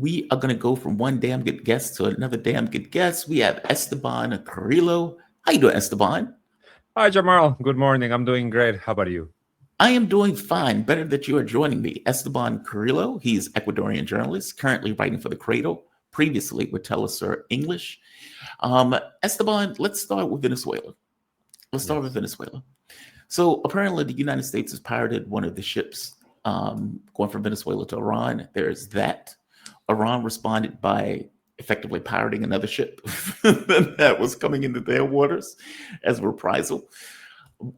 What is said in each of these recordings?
We are going to go from one damn good guest to another damn good guest. We have Esteban Carrillo. How you doing, Esteban? Hi, Jamal. Good morning. I'm doing great. How about you? I am doing fine. Better that you are joining me. Esteban Carrillo, he's Ecuadorian journalist, currently writing for The Cradle, previously with Telesur English. Esteban, let's start with Venezuela. Let's start with Yes. Venezuela. So apparently the United States has pirated one of the ships going from Venezuela to Iran. There's that. Iran responded by effectively pirating another ship that was coming into their waters as reprisal.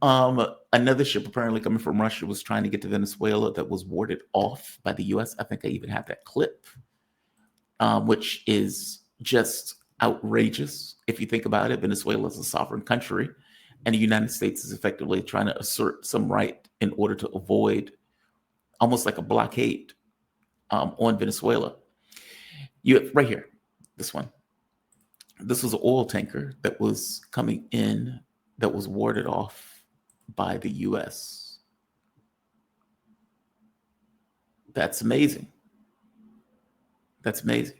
Another ship apparently coming from Russia was trying to get to Venezuela that was warded off by the U.S. I think I even have that clip, which is just outrageous if you think about it. Venezuela is a sovereign country, and the United States is effectively trying to assert some right in order to avoid almost like a blockade on Venezuela. You right here, this one. This was an oil tanker that was coming in that was warded off by the U.S. That's amazing. That's amazing.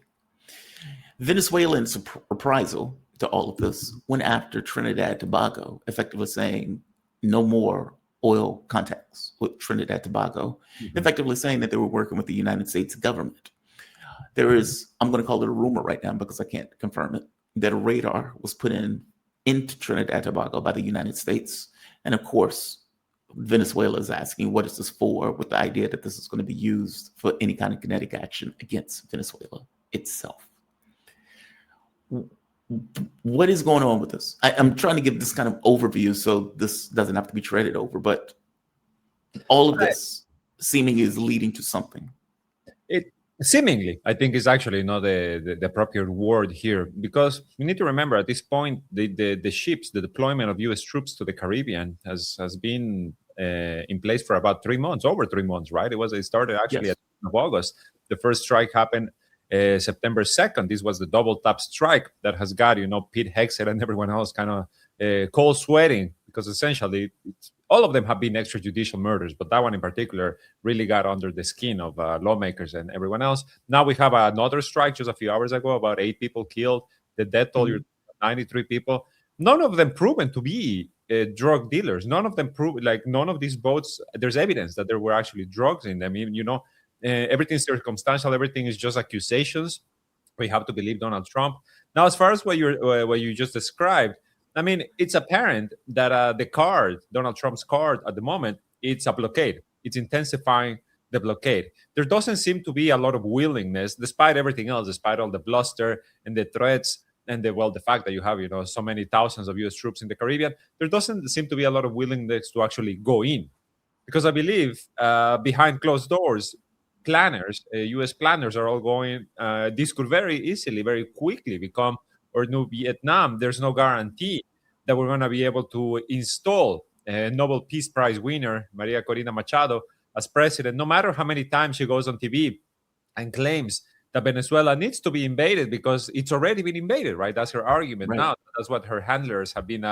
Venezuelans' reprisal to all of this went after Trinidad and Tobago, effectively saying no more oil contacts with Trinidad and Tobago, effectively saying that they were working with the United States government. There is, I'm going to call it a rumor right now because I can't confirm it, that a radar was put into Trinidad and Tobago by the United States. And of course, Venezuela is asking, what is this for? With the idea that this is going to be used for any kind of kinetic action against Venezuela itself. What is going on with this? I'm trying to give this kind of overview so this doesn't have to be treaded over, but all of this seeming is leading to something. It seemingly, I think, is actually not the appropriate word here, because we need to remember at this point the ships, the deployment of U.S. troops to the Caribbean has been in place for about 3 months, over 3 months, right? It started actually Yes. at the end of August. The first strike happened September 2nd. This was the double tap strike that has got, Pete Hegseth and everyone else kind of cold sweating, because essentially all of them have been extrajudicial murders, but that one in particular really got under the skin of lawmakers and everyone else. Now we have another strike just a few hours ago, about 8 people killed. The death toll, 93 people. None of them proven to be drug dealers. None of them none of these boats, there's evidence that there were actually drugs in them. Everything's circumstantial. Everything is just accusations. We have to believe Donald Trump. Now, as far as what you just described, I mean, it's apparent that Donald Trump's card at the moment, it's a blockade. It's intensifying the blockade. There doesn't seem to be a lot of willingness, despite everything else, despite all the bluster and the threats and the fact that you have, so many thousands of U.S. troops in the Caribbean. There doesn't seem to be a lot of willingness to actually go in, because I believe behind closed doors, U.S. planners are all going. This could very easily, very quickly become or New Vietnam. There's no guarantee that we're going to be able to install Nobel Peace Prize winner Maria Corina Machado as president, no matter how many times she goes on TV and claims that Venezuela needs to be invaded because it's already been invaded, right? That's her argument Right. now. That's what her handlers have been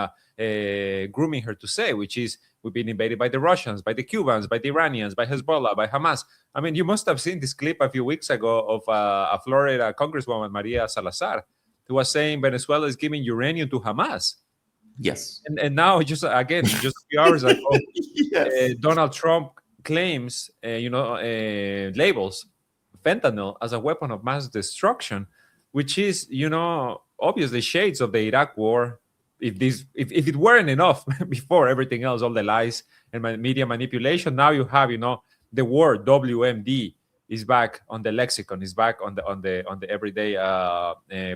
grooming her to say, which is we've been invaded by the Russians, by the Cubans, by the Iranians, by Hezbollah, by Hamas. I mean, you must have seen this clip a few weeks ago of a Florida Congresswoman, Maria Salazar, who was saying Venezuela is giving uranium to Hamas. Yes. And now, just a few hours ago, Yes. Donald Trump claims, labels fentanyl as a weapon of mass destruction, which is, obviously shades of the Iraq war. If it weren't enough before everything else, all the lies and media manipulation, now you have, the word WMD is back on the lexicon, is back on the everyday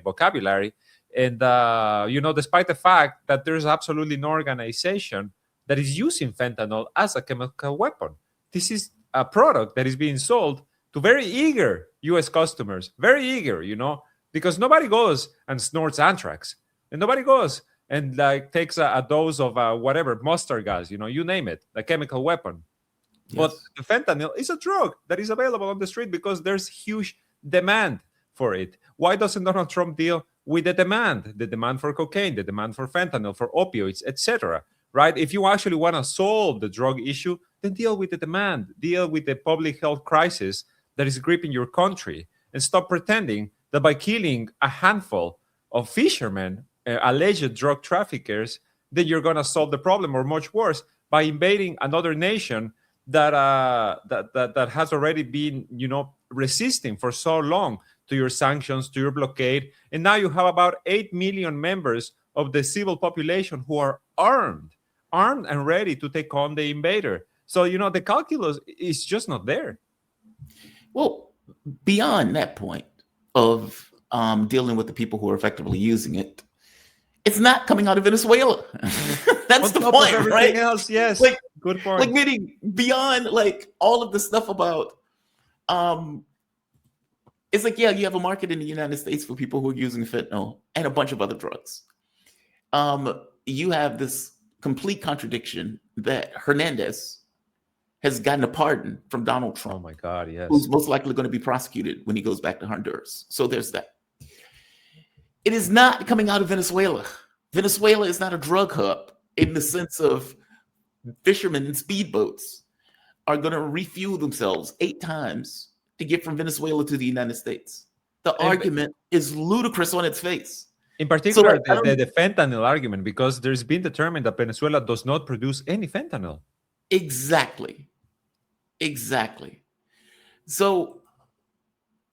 vocabulary. And despite the fact that there's absolutely no organization that is using fentanyl as a chemical weapon, this is a product that is being sold to very eager U.S. customers, very eager, because nobody goes and snorts anthrax, and nobody goes and takes a dose of whatever mustard gas, you name it, a chemical weapon. Yes. But the fentanyl is a drug that is available on the street because there's huge demand for it. Why doesn't Donald Trump deal with the demand for cocaine, the demand for fentanyl, for opioids, etc.? Right? If you actually want to solve the drug issue, then deal with the demand, deal with the public health crisis that is gripping your country. and stop pretending that by killing a handful of fishermen, alleged drug traffickers, that you're going to solve the problem, or much worse, by invading another nation that has already been, resisting for so long to your sanctions, to your blockade, and now you have about 8 million members of the civil population who are armed and ready to take on the invader. So the calculus is just not there. Well, beyond that point of dealing with the people who are effectively using it, it's not coming out of Venezuela. That's the point, everything right? Else, yes. Like, good point. Like, meaning beyond like all of the stuff about, it's like, yeah, you have a market in the United States for people who are using fentanyl and a bunch of other drugs. You have this complete contradiction that Hernandez has gotten a pardon from Donald Trump. Oh my God, yes. Who's most likely going to be prosecuted when he goes back to Honduras. So there's that. It is not coming out of Venezuela. Venezuela is not a drug hub in the sense of fishermen and speedboats are going to refuel themselves 8 times to get from Venezuela to the United States. The argument is ludicrous on its face. In particular, the fentanyl argument, because there's been determined that Venezuela does not produce any fentanyl. Exactly. So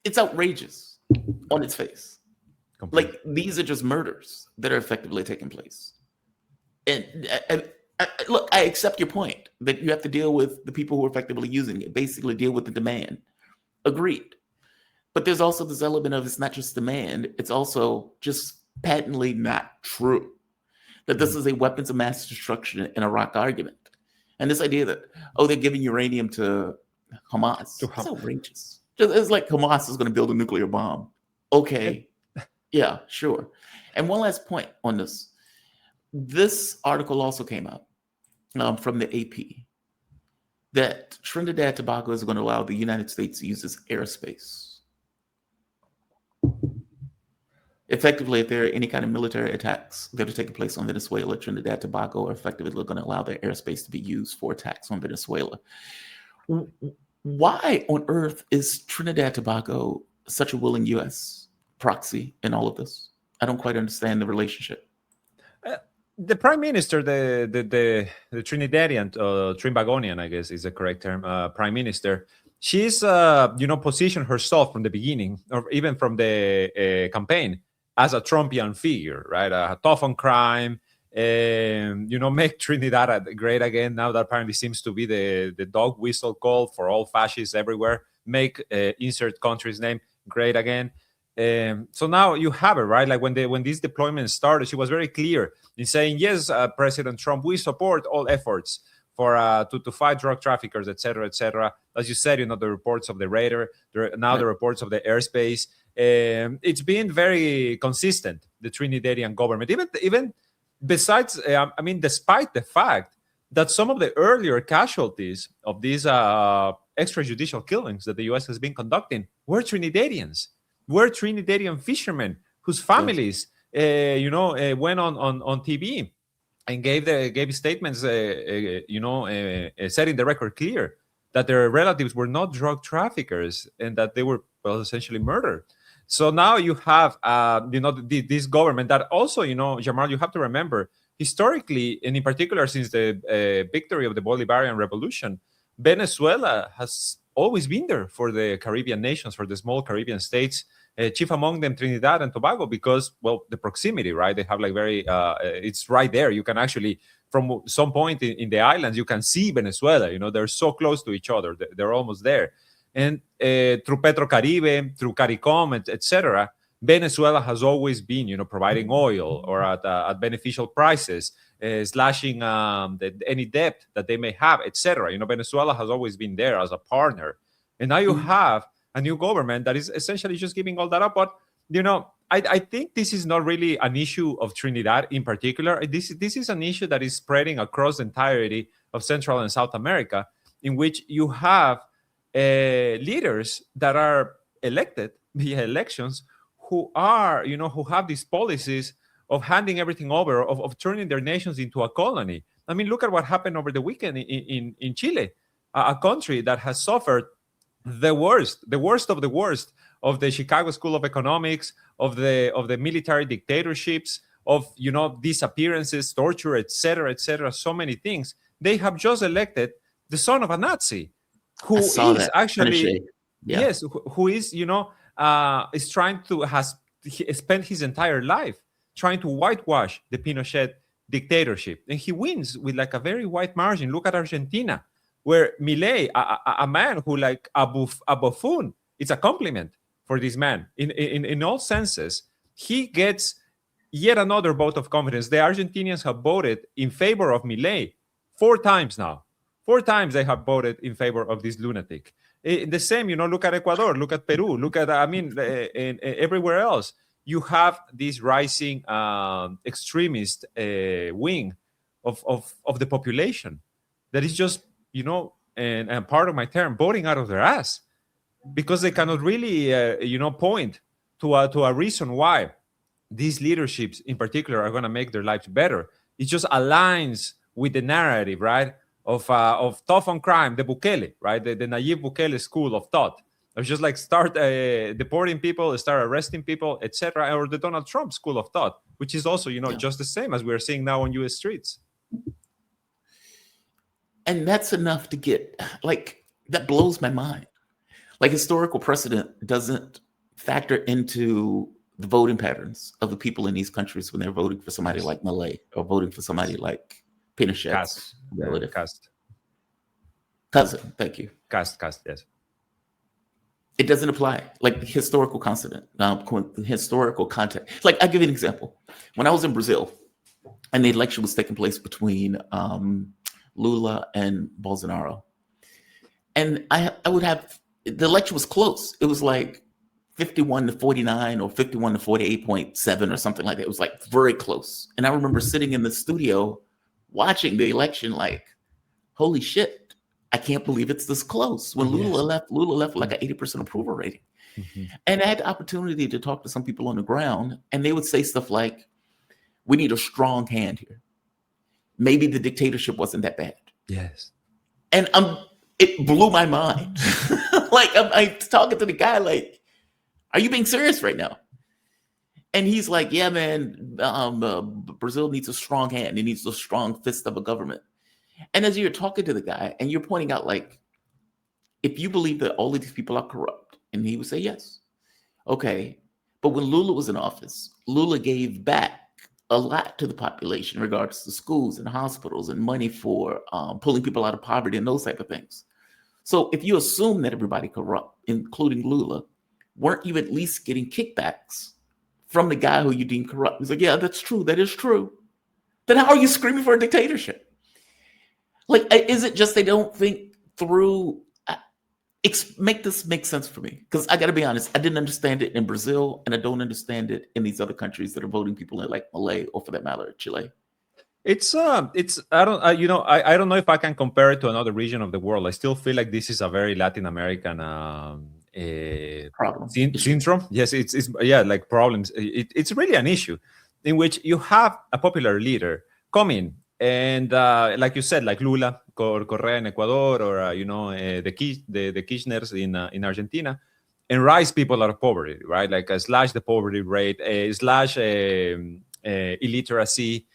it's outrageous on its face. Completely. Like, these are just murders that are effectively taking place. And look, I accept your point that you have to deal with the people who are effectively using it, basically deal with the demand. Agreed. But there's also this element of it's not just demand, it's also just patently not true. That this is a weapons of mass destruction in Iraq argument. And this idea that, they're giving uranium to Hamas. It's outrageous. It's like Hamas is going to build a nuclear bomb. Okay. Yeah, sure. And one last point on this. This article also came out from the AP that Trinidad and Tobago is going to allow the United States to use its airspace. Effectively, if there are any kind of military attacks that are taking place on Venezuela, Trinidad and Tobago are effectively going to allow their airspace to be used for attacks on Venezuela. Why on earth is Trinidad and Tobago such a willing U.S. proxy in all of this? I don't quite understand the relationship. The prime minister, the Trinidadian, Trinbagonian, I guess is the correct term, prime minister, she's, positioned herself from the beginning, or even from the campaign, as a Trumpian figure, right? Tough on crime, make Trinidad great again. Now that apparently seems to be the dog whistle call for all fascists everywhere. Make insert country's name great again. So now you have it, right? Like when these deployments started, she was very clear in saying, yes, President Trump, we support all efforts for to fight drug traffickers, et cetera, et cetera. As you said, the reports of the radar, the reports of the airspace. It's been very consistent, the Trinidadian government, even besides, despite the fact that some of the earlier casualties of these extrajudicial killings that the U.S. has been conducting were Trinidadians. Were Trinidadian fishermen whose families, went on TV and gave statements, setting the record clear that their relatives were not drug traffickers and that they were, essentially murdered. So now you have, this government that also, Jamal, you have to remember, historically, and in particular since the victory of the Bolivarian Revolution, Venezuela has always been there for the Caribbean nations, for the small Caribbean states, chief among them Trinidad and Tobago, because, the proximity, right? They have it's right there. You can actually, from some point in the islands, you can see Venezuela. They're so close to each other. They're almost there. And through Petrocaribe, through CARICOM, etc., Venezuela has always been, providing oil or at beneficial prices, slashing any debt that they may have, etc. Venezuela has always been there as a partner. And now you have a new government that is essentially just giving all that up. But, I think this is not really an issue of Trinidad in particular. This is an issue that is spreading across the entirety of Central and South America, in which you have leaders that are elected via elections who are, who have these policies of handing everything over, of turning their nations into a colony. I mean, look at what happened over the weekend in Chile, a country that has suffered the worst of the worst of the Chicago School of Economics, of the military dictatorships, of disappearances, torture, etc., so many things. They have just elected the son of a Nazi, who is actually yes, who is is trying to spent his entire life trying to whitewash the Pinochet dictatorship, and he wins with like a very wide margin. Look at Argentina, where Milei, a man who like a buffoon, it's a compliment for this man in all senses. He gets yet another vote of confidence. The Argentinians have voted in favor of Milei 4 times now. 4 times they have voted in favor of this lunatic. The same, look at Ecuador, look at Peru, look at, everywhere else. You have this rising extremist wing of the population that is just, and part of my term, voting out of their ass, because they cannot really, point to a reason why these leaderships in particular are going to make their lives better. It just aligns with the narrative, right, of tough on crime, the Bukele, right, the Nayib Bukele school of thought. It's just like start deporting people, start arresting people, etc., or the Donald Trump school of thought, which is also, just the same as we're seeing now on U.S. streets. And that's enough to get, like, that blows my mind. Like, historical precedent doesn't factor into the voting patterns of the people in these countries when they're voting for somebody like Milei or voting for somebody like Pinochet's relative. Cousin, thank you. Cast, yes. It doesn't apply. Like historical context. Historical context. Like, I'll give you an example. When I was in Brazil and the election was taking place between Lula and Bolsonaro, and I would have, the election was close. It was like 51-49 or 51-48.7 or something like that. It was like very close. And I remember sitting in the studio watching the election like, holy shit, I can't believe it's this close. When Lula left with like an 80% approval rating. Mm-hmm. And I had the opportunity to talk to some people on the ground, and they would say stuff like, we need a strong hand here. Maybe the dictatorship wasn't that bad. Yes. And it blew my mind. Like, I'm talking to the guy like, are you being serious right now? And he's like, yeah, man, Brazil needs a strong hand. It needs a strong fist of a government. And as you're talking to the guy and you're pointing out, like, if you believe that all of these people are corrupt, and he would say, yes. Okay. But when Lula was in office, Lula gave back a lot to the population in regards to schools and hospitals and money for pulling people out of poverty and those type of things. So if you assume that everybody corrupt, including Lula, weren't you at least getting kickbacks from the guy who you deem corrupt? He's like, yeah, that's true. That is true. Then how are you screaming for a dictatorship? Like, is it just they don't think through? Make this make sense for me, because I got to be honest, I didn't understand it in Brazil, and I don't understand it in these other countries that are voting people in, like Malay, or for that matter, Chile. It's I don't know if I can compare it to another region of the world. I still feel like this is a very Latin American problem syndrome. Yes, it's like problems. It's really an issue in which you have a popular leader come in. And like you said, like Lula, Correa in Ecuador, or the Kirchners in Argentina, and rise people out of poverty, right? Like slash the poverty rate, slash illiteracy.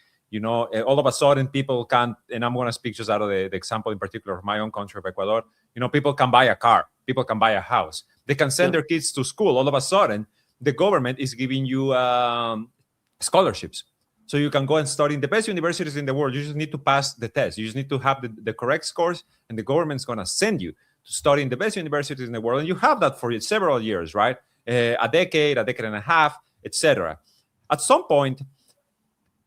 All of a sudden people can't, and I'm going to speak just out of the example in particular of my own country of Ecuador. People can buy a car, people can buy a house, they can send their kids to school. All of a sudden, the government is giving you scholarships. So you can go and study in the best universities in the world. You just need to pass the test. You just need to have the correct scores, and the government's going to send you to study in the best universities in the world. And you have that for several years, right? A decade and a half, etc. At some point,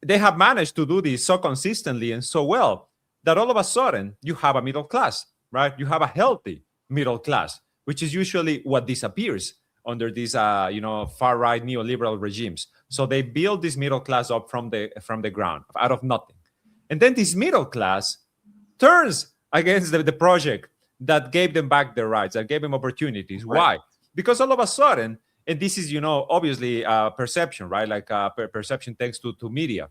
they have managed to do this so consistently and so well that all of a sudden you have a middle class, right? You have a healthy middle class, which is usually what disappears under these, far-right neoliberal regimes. So they build this middle class up from the ground, out of nothing. And then this middle class turns against the project that gave them back their rights, that gave them opportunities. Right. Why? Because all of a sudden, and this is, obviously perception, right? Like perception thanks to media.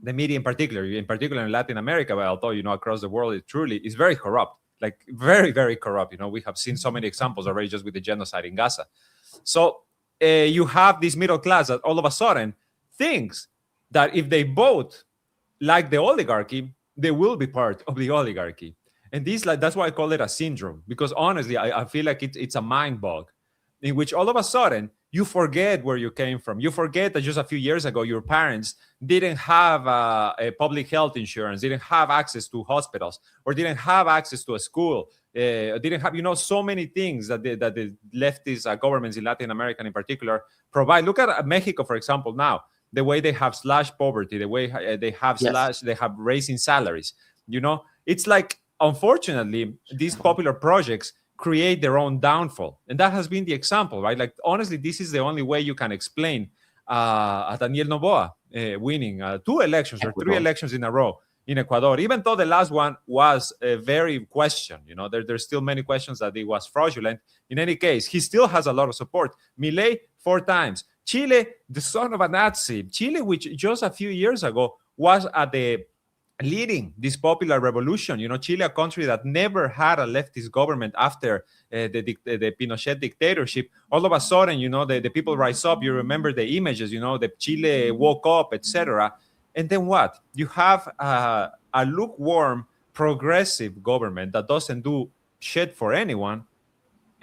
The media in particular in Latin America, but although, across the world, it truly is very corrupt, like very, very corrupt. We have seen so many examples already just with the genocide in Gaza. So you have this middle class that all of a sudden thinks that if they vote like the oligarchy, they will be part of the oligarchy. And this, like, that's why I call it a syndrome, because honestly, I feel like it's a mind bug in which all of a sudden you forget where you came from. You forget that just a few years ago, your parents didn't have a public health insurance, didn't have access to hospitals, or didn't have access to a school, didn't have, so many things that the leftist governments in Latin America in particular provide. Look at Mexico, for example, now. The way they have slashed poverty, the way they have they have raising salaries. It's like, unfortunately, these popular projects create their own downfall. And that has been the example, right? Like, honestly, this is the only way you can explain Daniel Noboa winning 2 elections or 3 elections in a row in Ecuador, even though the last one was very questioned. There's still many questions that it was fraudulent. In any case, he still has a lot of support. Milei 4 times. Chile, the son of a Nazi. Chile, which just a few years ago was at the leading this popular revolution. Chile, a country that never had a leftist government after the Pinochet dictatorship. All of a sudden, the people rise up. You remember the images, the Chile woke up, etc. And then what? You have a lukewarm, progressive government that doesn't do shit for anyone.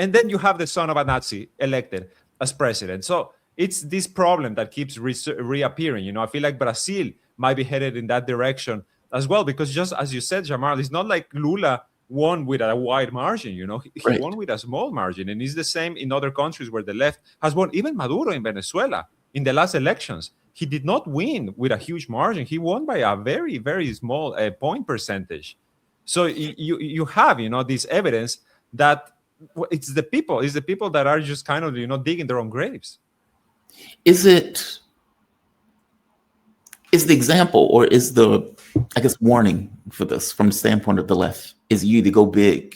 And then you have the son of a Nazi elected as president. So it's this problem that keeps reappearing. I feel like Brazil might be headed in that direction as well, because just as you said, Jamal, it's not like Lula won with a wide margin. He Right. won with a small margin. And it's the same in other countries where the left has won. Even Maduro in Venezuela, in the last elections, he did not win with a huge margin. He won by a very, very small point percentage. So you have, this evidence that it's the people that are just kind of, digging their own graves. Is the example, or is the, I guess, warning for this from the standpoint of the left, is you either go big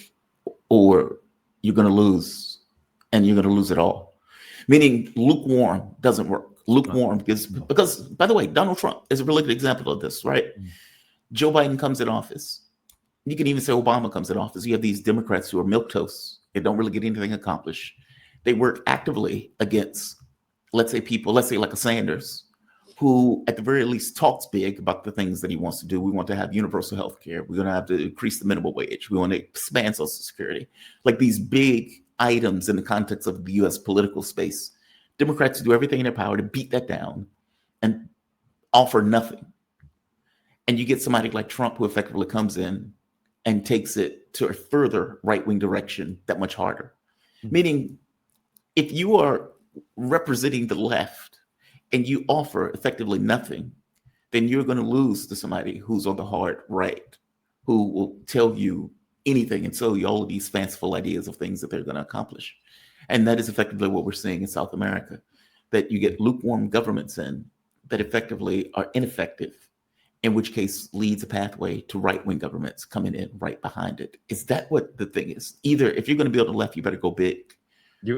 or you're going to lose, and you're going to lose it all? Meaning lukewarm doesn't work. Lukewarm because, by the way, Donald Trump is a really good example of this, right? Joe Biden comes in office. You can even say Obama comes in office. You have these Democrats who are milquetoast. They don't really get anything accomplished. They work actively against, let's say like a Sanders, who at the very least talks big about the things that he wants to do. We want to have universal health care. We're going to have to increase the minimum wage. We want to expand Social Security. Like these big items in the context of the US political space. Democrats do everything in their power to beat that down and offer nothing. And you get somebody like Trump who effectively comes in and takes it to a further right-wing direction that much harder. Meaning, if you are representing the left and you offer effectively nothing, then you're going to lose to somebody who's on the hard right, who will tell you anything and sell you all of these fanciful ideas of things that they're going to accomplish. And that is effectively what we're seeing in South America, that you get lukewarm governments in that effectively are ineffective, in which case leads a pathway to right-wing governments coming in right behind it. Is that what the thing is? Either if you're going to build a left, you better go big,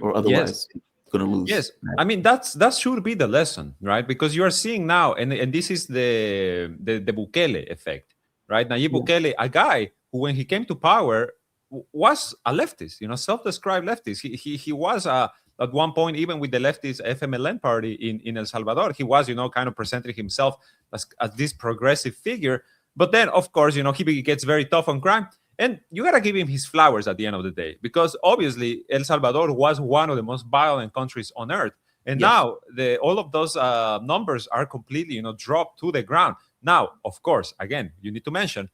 or otherwise you're going to lose. Yes, I mean, that should be the lesson, right? Because you are seeing now, and this is the Bukele effect, right? Nayib Bukele, a guy who, when he came to power, was a leftist, self-described leftist. He was at one point, even with the leftist FMLN party in El Salvador, he was, kind of presenting himself as this progressive figure. But then, of course, he gets very tough on crime. And you got to give him his flowers at the end of the day, because obviously El Salvador was one of the most violent countries on earth. And now all of those numbers are completely, dropped to the ground. Now, of course, again, you need to mention,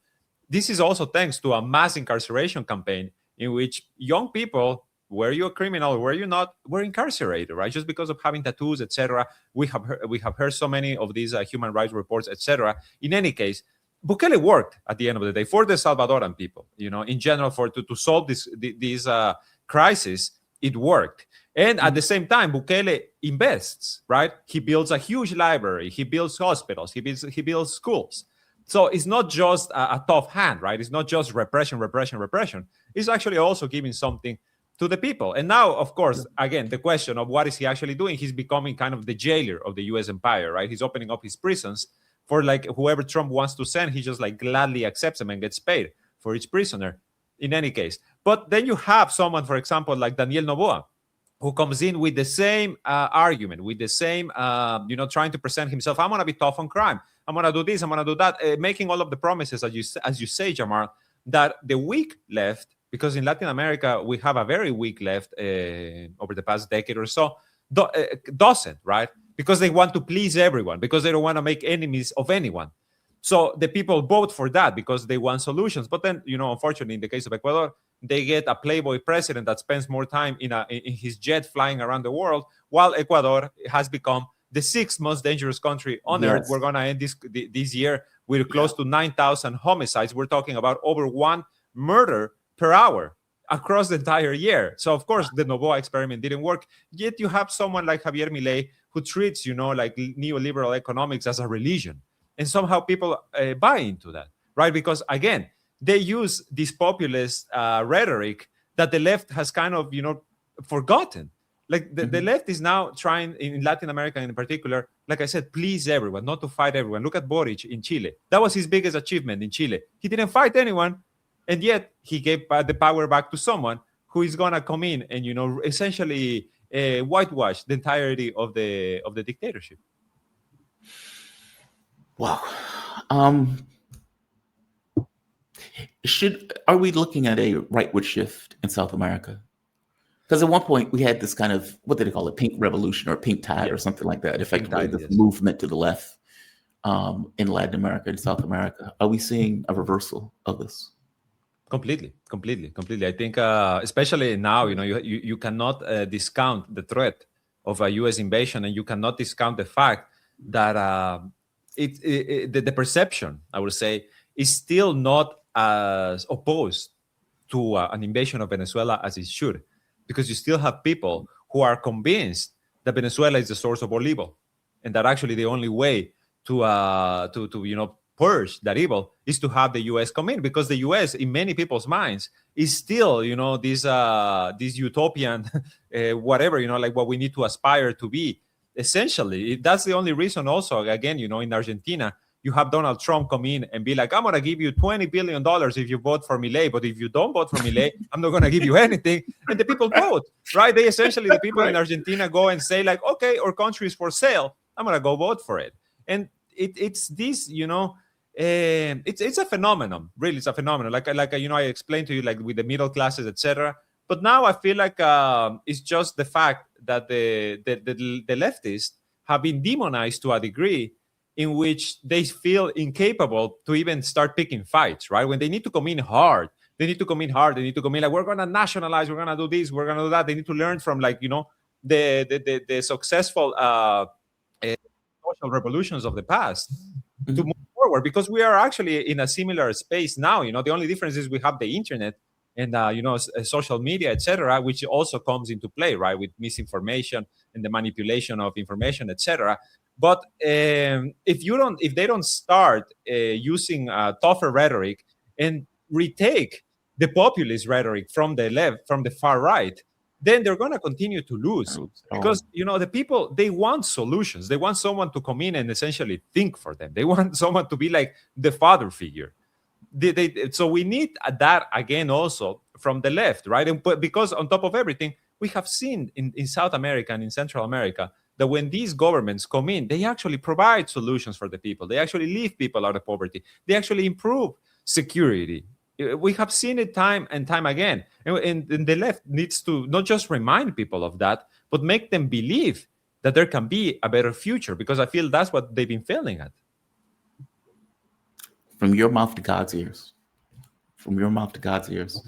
this is also thanks to a mass incarceration campaign in which young people, were you a criminal or were you not, were incarcerated, right? Just because of having tattoos, etc. We have heard so many of these human rights reports, etc. In any case, Bukele worked at the end of the day for the Salvadoran people, in general, to solve this crisis. It worked. And at the same time, Bukele invests, right? He builds a huge library. He builds hospitals. He builds schools. So it's not just a tough hand, right? It's not just repression. It's actually also giving something to the people. And now, of course, again, the question of what is he actually doing? He's becoming kind of the jailer of the U.S. empire, right? He's opening up his prisons for like whoever Trump wants to send. He just like gladly accepts them and gets paid for each prisoner in any case. But then you have someone, for example, like Daniel Noboa, who comes in with the same argument, with the same, trying to present himself. I'm going to be tough on crime. I'm going to do this. I'm going to do that. Making all of the promises, as you say, Jamar, that the weak left, because in Latin America, we have a very weak left over the past decade or so, doesn't, right? Because they want to please everyone, because they don't want to make enemies of anyone. So the people vote for that because they want solutions. But then, unfortunately, in the case of Ecuador, they get a playboy president that spends more time in his jet flying around the world, while Ecuador has become the sixth most dangerous country on earth. We're going to end this year with close to 9,000 homicides. We're talking about over 1 murder per hour across the entire year. So, of course, the Novoa experiment didn't work. Yet you have someone like Javier Milei who treats, like neoliberal economics as a religion. And somehow people buy into that, right? Because, again, they use this populist rhetoric that the left has kind of, forgotten. Like the left is now trying, in Latin America in particular, like I said, please everyone, not to fight everyone. Look at Boric in Chile. That was his biggest achievement in Chile. He didn't fight anyone, and yet he gave the power back to someone who is going to come in and, essentially whitewash the entirety of the dictatorship. Wow. Are we looking at a rightward shift in South America? Because at one point we had this kind of, what did they call it, pink revolution or pink tide or something like that, effectively this movement to the left in Latin America and South America. Are we seeing a reversal of this? Completely. I think, especially now, you cannot discount the threat of a U.S. invasion, and you cannot discount the fact that the perception, I would say, is still not as opposed to an invasion of Venezuela as it should, because you still have people who are convinced that Venezuela is the source of all evil, and that actually the only way to purge that evil is to have the U.S. come in, because the U.S. in many people's minds is still this utopian whatever, like what we need to aspire to be. Essentially, that's the only reason. Also, again, in Argentina, you have Donald Trump come in and be like, I'm going to give you $20 billion if you vote for Milei, but if you don't vote for Milei, I'm not going to give you anything. And the people vote, right? They essentially, the people in Argentina go and say like, okay, our country is for sale. I'm going to go vote for it. And it's this, it's a phenomenon. Really, it's a phenomenon. Like I explained to you, like with the middle classes, etc. But now I feel like it's just the fact that the leftists have been demonized to a degree in which they feel incapable to even start picking fights, right? When they need to come in hard, they need to come in like, we're going to nationalize, we're going to do this, we're going to do that. They need to learn from the successful social revolutions of the past to move forward, because we are actually in a similar space now. The only difference is we have the internet and social media, etc., which also comes into play, right, with misinformation and the manipulation of information, etc. But if they don't start using tougher rhetoric and retake the populist rhetoric from the left, from the far right, then they're going to continue to lose, because the people, they want solutions. They want someone to come in and essentially think for them. They want someone to be like the father figure. So we need that again also from the left, right? And because on top of everything, we have seen in South America and in Central America that when these governments come in, they actually provide solutions for the people. They actually leave people out of poverty. They actually improve security. We have seen it time and time again. And the left needs to not just remind people of that, but make them believe that there can be a better future, because I feel that's what they've been failing at. From your mouth to God's ears. From your mouth to God's ears.